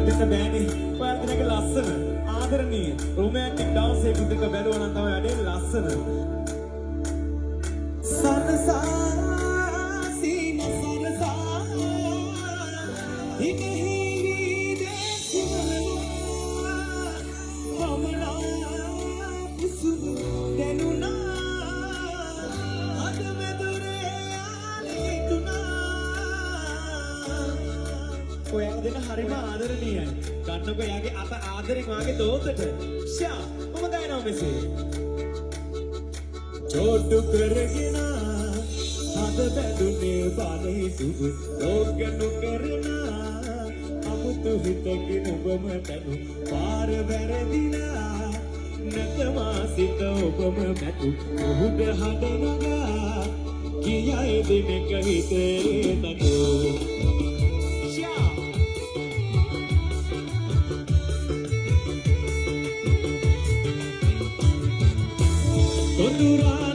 දෙන්න බෑනේ. ඔයාලා දෙනක ලස්සන ආදරණීය රොමැන්ටික් ඩාන්ස් එකක් දෙක බැලුවා නම් තමයි වැඩේ ලස්සන. සනසා සීන සනසා හිතෙහි දෙසිවලා මමලා පුසුම දැනුණා අද මෙදුරේ ආලේතුණා. ඔයා දෙන හරිම ආදරණීයයි. ගන්නකො යාගේ අත ආදරෙන් වාගේ දෝතට. ෂා මම ගයනවා මෙසේ. චෝට්ටු කරගෙන අද බැඳුනේ බාලේ සුබ රෝගනු කරන අමුතු හිතකින් ඔබම තනු පාර වැරදිලා නැතමා සිත ඔබම මැතු උහුද හදනගා කියයි දිනක හිතේ තනෝ. Ondura